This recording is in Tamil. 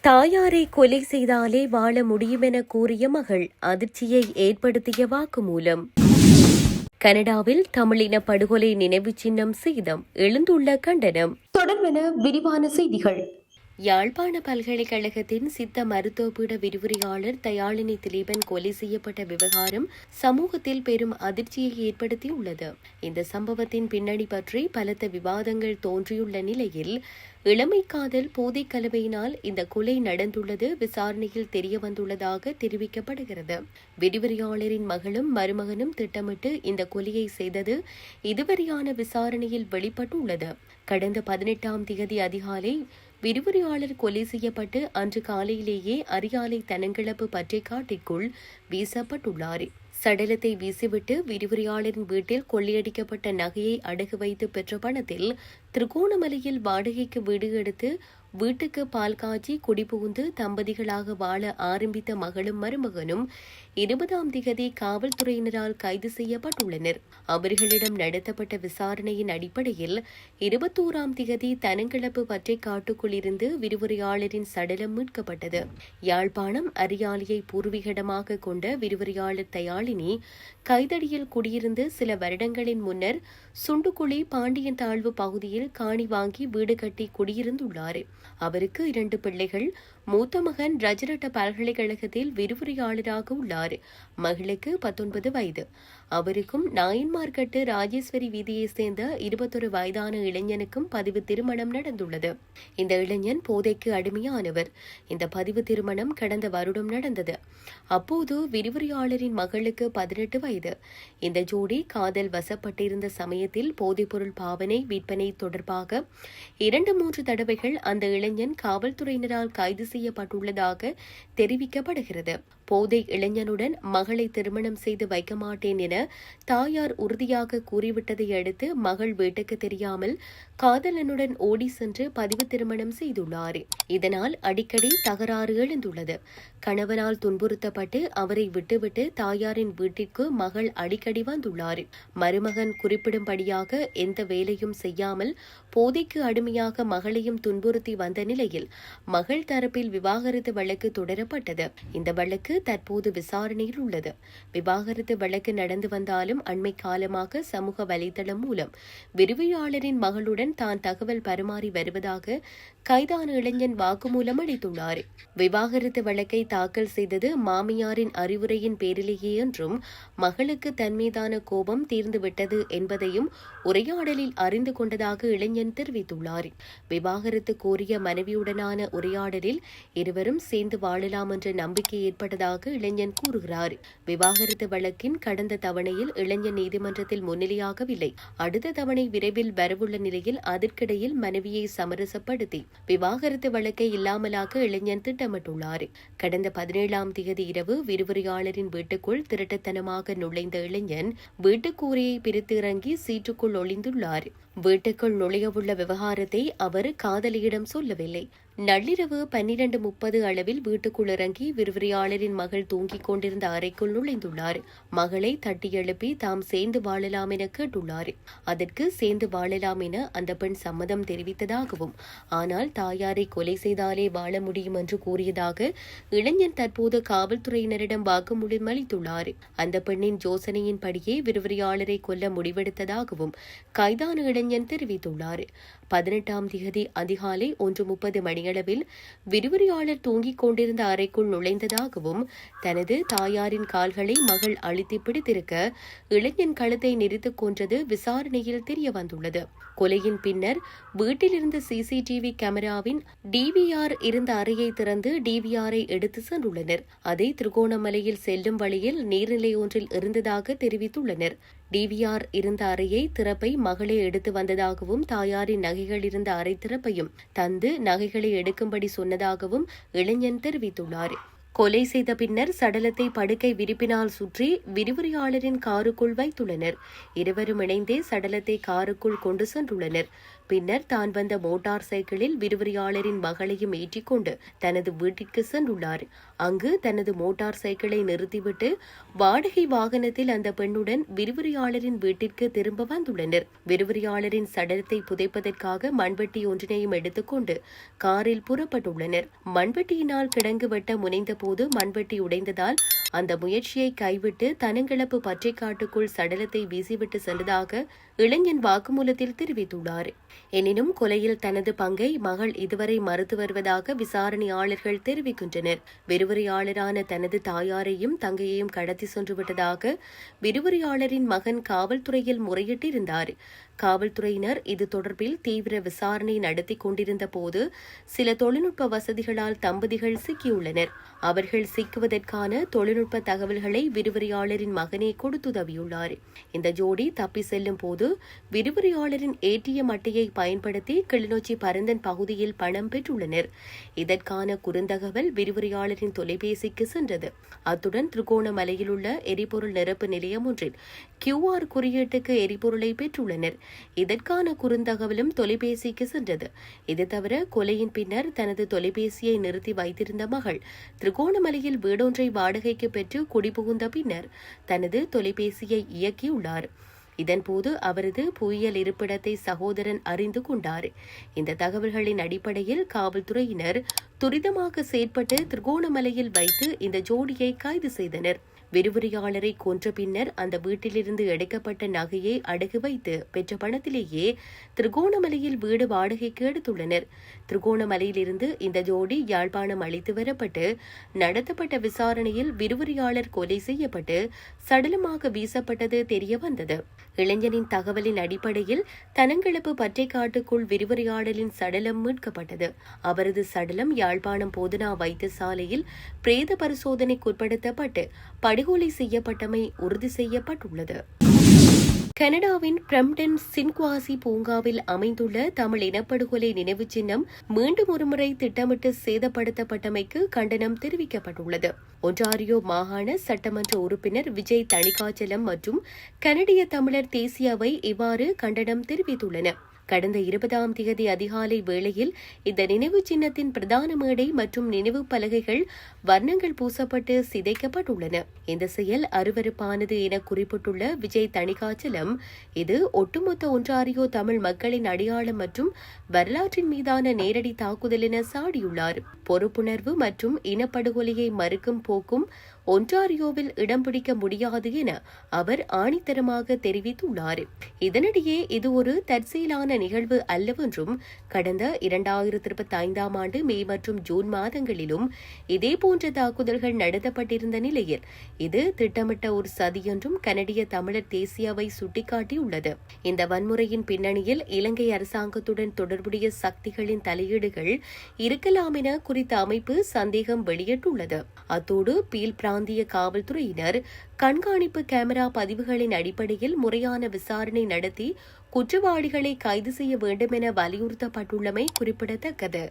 தாயாரை கொலை செய்தாலே வாழ முடியுமென கூறிய மகள் அதிர்ச்சியை ஏற்படுத்திய வாக்குமூலம். கனடாவில் தமிழின படுகொலை நினைவு சின்னம் சேதம், எழுந்துள்ள கண்டனம். தொடர்பென விரிவான செய்திகள். யாழ்ப்பாண பல்கலைக்கழகத்தின் சித்த மருத்துவப்பீட விரிவுரையாளர் தயாளினி திலீபன் கொலை செய்யப்பட்ட விவகாரம் சமூகத்தில் பெரும் அதிர்ச்சியை ஏற்படுத்தியுள்ளது. இந்த சம்பவத்தின் பின்னணி பற்றி பலத்த விவாதங்கள் தோன்றியுள்ள நிலையில் இளமை காதல் போதைக் கலவையினால் இந்த கொலை நடந்துள்ளது விசாரணையில் தெரியவந்துள்ளதாக தெரிவிக்கப்படுகிறது. விரிவுரையாளரின் மகளும் மருமகனும் திட்டமிட்டு இந்த கொலையை செய்தது இதுவரையான விசாரணையில் வெளிப்பட்டுள்ளது. கடந்த 18ஆம் தேதி அதிகாலை விரிவுரையாளர் கொலை செய்யப்பட்டு அன்று காலையிலேயே அரியாலை தனங்கிழப்பு பற்றை காட்டிற்குள் வீசப்பட்டுள்ளார். சடலத்தை வீசிவிட்டு விரிவுரையாளரின் வீட்டில் கொள்ளையடிக்கப்பட்ட நகையை அடகு வைத்து பெற்ற பணத்தில் திருகோணமலையில் வாடகைக்கு வீடு எடுத்து வீட்டுக்கு பால் காய்ச்சி குடிபுகுந்து தம்பதிகளாக வாழ ஆரம்பித்த மகளும் மருமகனும் 20ஆம் தேதி காவல்துறையினரால் கைது செய்யப்பட்டுள்ளனர். அவர்களிடம் நடத்தப்பட்ட விசாரணையின் அடிப்படையில் 21ஆம் தேதி தனங்கிழப்பு பற்றை காட்டுக்குள் இருந்து விரிவுரையாளரின் சடலம் மீட்கப்பட்டது. யாழ்ப்பாணம் அரியாலையை பூர்வீகமாக கொண்ட விரிவுரையாளர் தயாளினி கைதடியில் குடியிருந்து சில வருடங்களின் முன்னர் சுண்டுக்குழி பாண்டியன் தாழ்வு பகுதியில் காணி வாங்கி வீடு கட்டி குடியிருந்துள்ளார். அவருக்கு 2 பிள்ளைகள். மூத்த மகன் ரஜரட்ட பல்கலைக்கழகத்தில் விரிவுரையாளராக உள்ளார். மகளுக்கு 19 வயது. அவருக்கும் நாயன்மார்கட்டு ராஜேஸ்வரி வீதியைச் சேர்ந்த 21 வயதான இளைஞனுக்கும் பதிவு திருமணம் நடந்துள்ளது. இந்த இளைஞன் போதைக்கு அடிமையானவர். இந்த பதிவு திருமணம் கடந்த வருடம் நடந்தது. அப்போது விரிவுரையாளரின் மகளுக்கு 18 வயது. இந்த ஜோடி காதல் வசப்பட்டிருந்த சமயத்தில் போதைப்பொருள் பாவனை விற்பனை தொடர்பாக 2-3 தடவைகள் அந்த இளைஞன் காவல்துறையினரால் கைது செய்யப்பட்டுள்ளதாக தெரிவிக்கப்படுகிறது. போதை இளைஞனுடன் மகளை திருமணம் செய்து வைக்க மாட்டேன் என தாயார் உறுதியாக கூறிவிட்டதை அடுத்து மகள் வீட்டுக்கு தெரியாமல் காதலனுடன் ஓடி சென்று பதிவு திருமணம் செய்துள்ளார். இதனால் அடிக்கடி தகராறு எழுந்துள்ளது. கணவனால் துன்புறுத்தப்பட்டு அவரை விட்டுவிட்டு தாயாரின் வீட்டிற்கு மகள் அடிக்கடி வந்துள்ளார். மருமகன் குறிப்பிடும்படியாக எந்த வேலையும் செய்யாமல் போதைக்கு அடிமையாக மகளையும் துன்புறுத்தி வந்த நிலையில் மகள் தரப்பில் விவாகரத்து வழக்கு தொடரப்பட்டது. இந்த வழக்கு தற்போது விசாரணையில் உள்ளது. விவாகரத்து வழக்கு நடந்து வந்தாலும் அண்மை காலமாக சமூக வலைதளம் மூலம் விரிவுரையாளரின் மகளுடன் தான் தகவல் பரிமாறி வருவதாக கைதான இளைஞன் வாக்குமூலம் அளித்துள்ளார். விவாகரத்து வழக்கை தாக்கல் செய்தது மாமியாரின் அறிவுரையின் பேரிலேயே என்றும் மகளுக்கு தன் மீதான கோபம் தீர்ந்துவிட்டது என்பதையும் உரையாடலில் அறிந்து கொண்டதாக இளைஞன் தெரிவித்துள்ளார். விவாகரத்து கோரிய மனைவியுடனான உரையாடலில் இருவரும் சேர்ந்து வாழலாம் என்ற நம்பிக்கை ஏற்பட்டதாக இளைஞன் கூறுகிறார். விவாகரத்து வழக்கின் கடந்த தவணையில் இளைஞன் நீதிமன்றத்தில் முன்னிலையாகவில்லை. அடுத்த தவணை விரைவில் வரவுள்ள நிலையில் அதற்கிடையில் மனைவியை சமரசப்படுத்தி விவாகரத்து வழக்கை இல்லாமலாக்க இளைஞன் திட்டமிட்டுள்ளார். கடந்த 17ஆம் தேதி இரவு விரிவுரையாளரின் வீட்டுக்குள் திருட்டுத்தனமாக நுழைந்த இளைஞன் வீட்டுக்கூரையை பிரித்து இறங்கி சீற்றுக்குள் ஒளிந்துள்ளார். வீட்டுக்குள் நுழையவுள்ள விவகாரத்தை அவர் காதலியிடம் சொல்லவில்லை. நள்ளிரவு 12:30 அளவில் வீட்டுக்குள் இறங்கி விரிவுரையாளரின் மகள் தூங்கிக் கொண்டிருந்த அறைக்குள் நுழைந்துள்ளார். மகளை தட்டி எழுப்பி தாம் சேர்ந்து வாழலாம் என கேட்டுள்ளார். அதற்கு சேர்ந்து வாழலாம் என அந்த பெண் சம்மதம் தெரிவித்ததாகவும் ஆனால் தாயாரை கொலை செய்தாலே வாழ முடியும் என்று கூறியதாக இளைஞன் தற்போது காவல்துறையினரிடம் வாக்குமூலம் அளித்துள்ளார். அந்த பெண்ணின் யோசனையின்படியே விரிவுரையாளரை கொல்ல முடிவெடுத்ததாகவும் கைதான இளைஞன் தெரிவித்துள்ளார். 18ஆம் தேதி அதிகாலை 1:30 மணியளவில் விரிவுரையாளர் தூங்கிக் கொண்டிருந்த அறைக்குள் நுழைந்ததாகவும் தனது தாயாரின் கால்களை மகள் அழுத்தி பிடித்திருக்க இளைஞன் கழுத்தை நெரித்துக் கொன்றது விசாரணையில் தெரியவந்துள்ளது. கொலையின் பின்னர் வீட்டிலிருந்து சிசிடிவி கேமராவின் டிவிஆர் இருந்த அறையை திறந்து டிவிஆரை எடுத்து சென்றுள்ளனர். அதை திருகோணமலையில் செல்லும் வழியில் நீர்நிலை ஒன்றில் இருந்ததாக தெரிவித்துள்ளனர். டிவிஆர் இருந்த அறையை திறப்பை மகளே எடுத்து வந்ததாகவும் தாயாரின் நகைகள் இருந்த அறை திறப்பையும் தந்து நகைகளை எடுக்கும்படி சொன்னதாகவும் இளைஞன் தெரிவித்துள்ளார். கொலை செய்த பின்னர் சடலத்தை படுக்கை விரிப்பினால் சுற்றி விரிவுரையாளரின் காருக்குள் வைத்துள்ளனர். இருவரும் இணைந்தே சடலத்தை காருக்குள் கொண்டு சென்றுள்ளனர். பின்னர் தான் வந்த மோட்டார் சைக்கிளில் விரிவுரையாளரின் மகளையும் ஏற்றிக்கொண்டு தனது வீட்டிற்கு சென்றுள்ளார். அங்கு தனது மோட்டார் சைக்கிளை நிறுத்திவிட்டு வாடகை வாகனத்தில் அந்த பெண்ணுடன் விரிவுரையாளரின் வீட்டிற்கு திரும்ப வந்துள்ளனர். விரிவுரையாளரின் சடலத்தை புதைப்பதற்காக மண்வெட்டி ஒன்றினையும் எடுத்துக்கொண்டு காரில் புறப்பட்டுள்ளனர். மண்வெட்டியினால் கிடங்கு வெட்ட முனைந்த போது மண்வெட்டி உடைந்ததால் அந்த முயற்சியை கைவிட்டு தனங்கிழப்பு பச்சைக்காட்டுக்குள் சடலத்தை வீசிவிட்டு சென்றதாக இளைஞன் வாக்குமூலத்தில் தெரிவித்துள்ளார். எனினும் கொலையில் தனது பங்கை மகள் இதுவரை மறுத்து வருவதாக விசாரணையாளர்கள் தெரிவிக்கின்றனர். விரிவுரையாளரான தனது தாயாரையும் தங்கையையும் கடத்தி சென்றுவிட்டதாக விரிவுரையாளரின் மகன் காவல்துறையில் முறையிட்டிருந்தார். காவல்துறையினர் இது தொடர்பில் தீவிர விசாரணை நடத்தி கொண்டிருந்த போது சில தொழில்நுட்ப வசதிகளால் தம்பதிகள் சிக்கியுள்ளனர். அவர்கள் சிக்குவதற்கான தொழில்நுட்ப தகவல்களை விரிவுரையாளரின் மகனே கொடுத்துதவியுள்ளார். இந்த ஜோடி தப்பி செல்லும் போது விரிவுரையாளரின் ஏடிஎம் அட்டையை பயன்படுத்தி கிளிநொச்சி பரந்தன் பகுதியில் பணம் பெற்றுள்ளனர். இதற்கான குறுந்தகவல் விரிவுரையாளரின் தொலைபேசிக்கு சென்றது. அத்துடன் திருகோணமலையில் உள்ள எரிபொருள் நிரப்பு நிலையம் ஒன்றில் QR குறியீட்டுக்கு எரிபொருளை பெற்றுள்ளனர். இதற்கான குறுந்தகவலும் தொலைபேசிக்கு சென்றது. இது தவிர கொலையின் பின்னர் தனது தொலைபேசியை நிறுத்தி வைத்திருந்த மகள் திருகோணமலையில் வீடொன்றை வாடகைக்கு பெற்று குடிபுகுந்த பின்னர் தனது தொலைபேசியை இயக்கியுள்ளார். இதன்போது அவரது புவியியல் இருப்பிடத்தை சகோதரன் அறிந்து கொண்டார். இந்த தகவல்களின் அடிப்படையில் காவல்துறையினர் துரிதமாக செயற்பட்டு திருகோணமலையில் வைத்து இந்த ஜோடியை கைது செய்தனர். விரிவுரையாளரை கொன்ற பின்னர் அந்த வீட்டிலிருந்து எடுக்கப்பட்ட நகையை அடகு வைத்து பெற்ற பணத்திலேயே திருகோணமலையில் வீடு வாடகைக்கு எடுத்துள்ளனர். திருகோணமலையிலிருந்து இந்த ஜோடி யாழ்ப்பாணம் அழைத்து வரப்பட்டு நடத்தப்பட்ட விசாரணையில் விரிவுரையாளர் கொலை செய்யப்பட்டு சடலமாக வீசப்பட்டது தெரியவந்தது. இளைஞனின் தகவலின் அடிப்படையில் தனங்கிழப்பு பற்றைக்காட்டுக்குள் விரிவுரையாளரின் சடலம் மீட்கப்பட்டது. அவரது சடலம் யாழ்ப்பாணம் போதனா வைத்தியசாலையில் பிரேத பரிசோதனைக்குட்படுத்தப்பட்டு படுகொலை செய்யப்பட்டமை உறுதி செய்யப்பட்டுள்ளது. கனடாவின் பிரம்டன் சின்குவாசி பூங்காவில் அமைந்துள்ள தமிழ் இனப்படுகொலை நினைவு சின்னம் மீண்டும் ஒருமுறை திட்டமிட்டு சேதப்படுத்தப்பட்டமைக்கு கண்டனம் தெரிவிக்கப்பட்டுள்ளது. ஒன்டாரியோ மாகாண சட்டமன்ற உறுப்பினர் விஜய் தணிகாச்சலம் மற்றும் கனடிய தமிழர் தேசிய அவை இவ்வாறு கண்டனம் தெரிவித்துள்ளன. கடந்த 20ஆம் தேதி அதிகாலை வேளையில் இந்த நினைவு சின்னத்தின் பிரதான மேடை மற்றும் நினைவு பலகைகள் வர்ணங்கள் பூசப்பட்டு சிதைக்கப்பட்டுள்ளன. இந்த செயல் அருவருப்பானது என குறிப்பிட்டுள்ள விஜய் தணிகாச்சலம், இது ஒட்டுமொத்த ஒன்றாரியோ தமிழ் மக்களின் அடையாளம் மற்றும் வரலாற்றின் மீதான நேரடி தாக்குதல் என சாடியுள்ளார். பொறுப்புணர்வு மற்றும் இனப்படுகொலையை மறுக்கும் போக்கும் ஒன்டாரியோவில் இடம் பிடிக்க முடியாது என அவர் ஆணித்தரமாக தெரிவித்துள்ளார். இதனிடையே இது ஒரு தற்செயலான நிகழ்வு அல்லவென்றும் கடந்த 2025ஆம் ஆண்டு மே மற்றும் ஜூன் மாதங்களிலும் இதேபோன்ற தாக்குதல்கள் நடத்தப்பட்டிருந்த நிலையில் இது திட்டமிட்ட ஒரு சதி என்றும் கனடிய தமிழர் தேசிய அவை சுட்டிக்காட்டியுள்ளது. இந்த வன்முறையின் பின்னணியில் இலங்கை அரசாங்கத்துடன் தொடர்புடைய சக்திகளின் தலையீடுகள் இருக்கலாம் என குறித்த அமைப்பு சந்தேகம் வெளியிட்டுள்ளது. அத்தோடு பீல் பிராந்திய காவல்துறையினர் கண்காணிப்பு கேமரா பதிவுகளின் அடிப்படையில் முறையான விசாரணை நடத்தி குற்றவாளிகளை கைது செய்ய வேண்டும் என வலியுறுத்தப்பட்டுள்ளமை குறிப்பிடத்தக்கது.